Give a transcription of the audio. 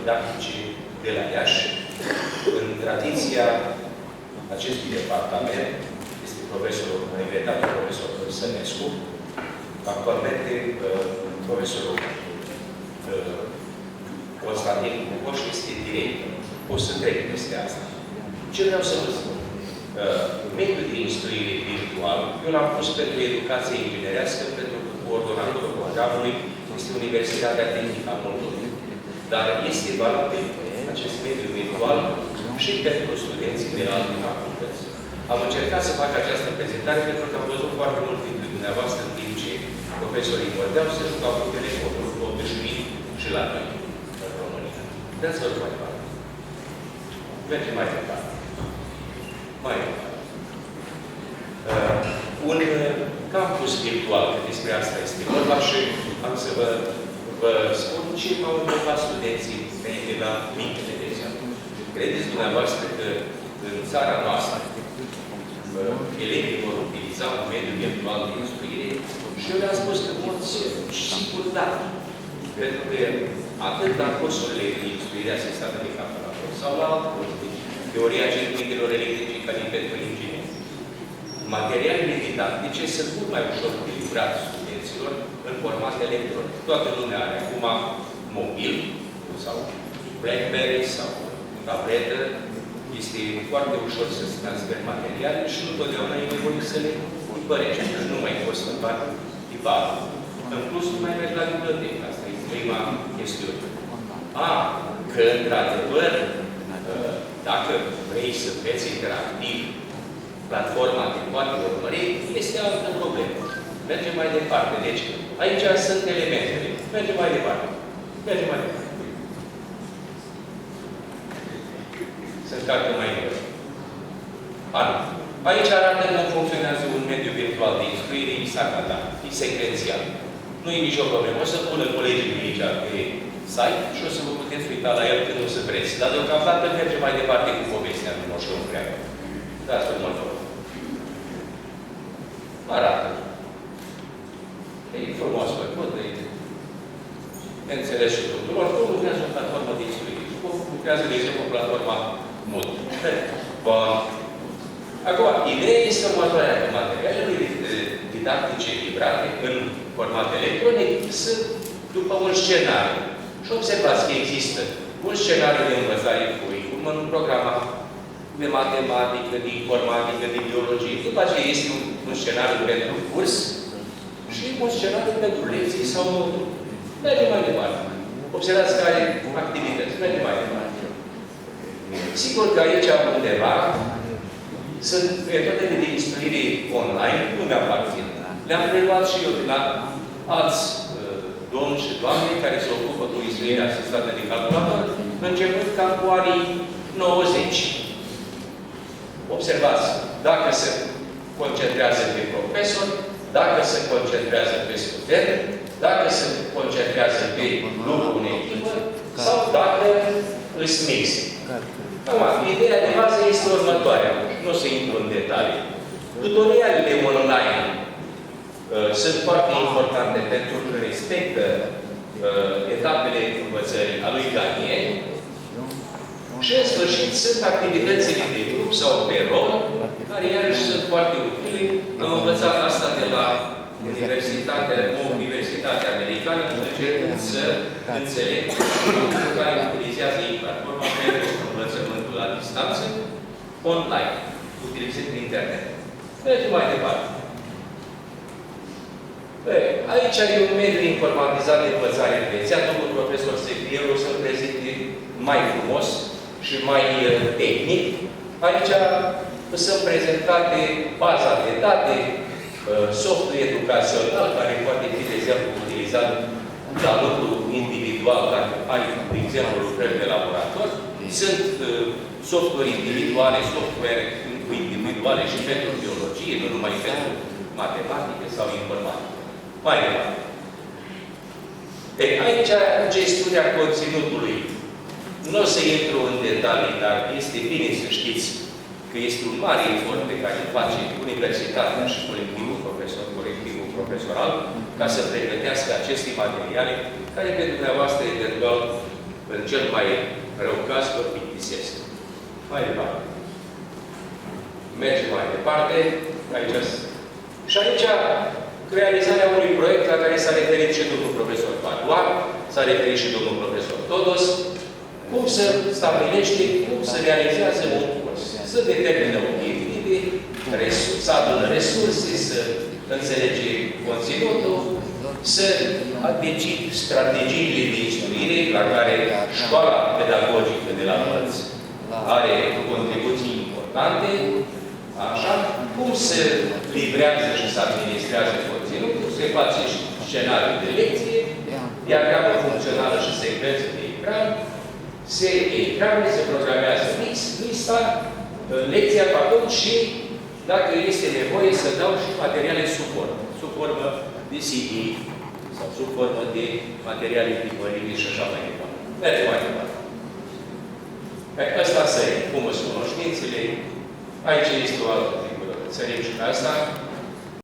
didactice de la Iași. În tradiția acestui departament este profesorul, regretatul profesor Sănescu, actualmente profesorul Constantin Cucoș este director. O să trec peste asta. Ce vreau să vă spun? Mediul de instruire virtual, eu l-am pus pentru educație inginerească, pentru că coordonatorul programului este Universitatea Tehnică a Moldovei. Dar este valabil acest mediu virtual și pentru studenții de la alte facultăți. Am încercat să fac această prezentare pentru că am văzut foarte mult dintre dumneavoastră în timp ce profesorii vorbeau să jucau cu telefonul obișnuit și la noi, în România. Dați vă mai departe. Mergem mai departe. Mai departe. Un campus virtual, că despre asta este vorba și am să vă spun ce m-au întrebat studenții de la mintele de exemplu. Credeți dumneavoastră că în țara noastră elevii vor utiliza un mediu virtual de instruire? Și eu le-am spus că pot sigur da. Pentru că atât la cursurile de instruire asistată de calculator sau la alt curs de teoria circuitelor electrice ca din pentru ingineri. Materialele didactice sunt mult mai ușor de livrat studenților în format electronic. Toată lumea are acum mobil sau BlackBerry sau tabletă. Este foarte ușor să-ți transferi materiale și nu totdeauna e nevoie să le tipărești. Nu mai poți să faci tipare. În plus, nu mai mergi la bibliotecă. Asta e prima chestiune. Că, într-adevăr, dacă vrei să înveți interactiv, platforma te poate urmări, este altă problemă. Mergem mai departe. Deci, aici sunt elementele. Mergem mai departe. Mergem mai departe. Se încarcă mai greu. Aici arată cum funcționează un mediu virtual de instruire, ISACADA, e secvențial. Nu e nicio problemă. O să pună colegii aici pe site și o să vă puteți uita la el când o să vreți. Dar deocamdată mergem mai departe cu povestea lui Moșu Întreagă. Dați următorul. Arată. E frumos făcut, e înțeles și tuturor. Cum lucrează o platformă de instruire? Cum lucrează, de exemplu, platforma Moodle? Bun. Acum, ideea este următoarea, că materialele didactice livrate în format electronic sunt după un scenariu. Și observați că există un scenariu de învățare curriculum în un program de matematică, de informatică, de biologie. După aceea este un scenariu pentru curs și un scenariu pentru lecții sau modul. Mergem mai departe. Observați care activități. Mergem mai departe. Sigur că aici undeva sunt metodele de instruire online, nu mi-aparțin. Le-am preluat și eu de la alți domni și doamne care se ocupă cu instruirea asistată de calculator, începând cam cu anii 90. Observați, dacă se concentrează pe profesor, dacă se concentrează pe student, dacă se concentrează pe lucru în echipă, sau dacă îți mixi. Ideea de bază este următoarea. Nu o să intru în detalii. Tutorialele online sunt foarte importante pentru că respectă etapele învățării a lui Garnier și, în sfârșit, sunt activitățile de grup sau pe rol, care iarăși sunt foarte utile. Am învățat asta de la Universitatea Americană, încercând să înțeleg lucruri care utilizează ei platforma pentru învățământul la distanță, online, utilizând internet. Mergem mai departe. Aici e un mediu informatizat de învățare în rețea. Domnul profesor Sefier o să-l prezinte mai frumos și mai tehnic. Aici sunt prezentate baza de date, softul educațional, care poate fi, de exemplu, utilizat la lucru individual, dacă ai, de exemplu, lucrări de laborator. Sunt softuri individuale, software individuale și pentru biologie, nu numai pentru matematică sau informatică. Mai departe. Aici, gestiunea conținutului. Nu o să intru în detalii, dar este bine să știți că este un mare efort pe care îl face Universitatea și colectivul profesoral ca să pregătească aceste materiale care pe dumneavoastră eventual în cel mai rău caz, vă plictisesc. Mai departe. Mergem mai departe. Aici. Și aici, realizarea unui proiect la care s-a referit și domnul profesor Paduan, s-a referit și domnul profesor Todos, cum se stabilește, cum se realizează un curs. Să determină obiective, să adună resurse, să înțelege conținutul, să decid strategiile de instruire la care școala pedagogică de la Mărți are contribuții importante, așa, cum se livrează și se administrează conținutul, se face scenariul de lecție, diagramă funcțională și secvență de ecran, se programează lista, lecția pe atunci și, dacă este nevoie, să dau și materiale sub formă de CD sau sub formă de materiale tipărite și așa mai departe. Mergem mai departe. Asta sărim. Cum sunt cunoștințele? Aici este o altă figură. Sărim și pe asta.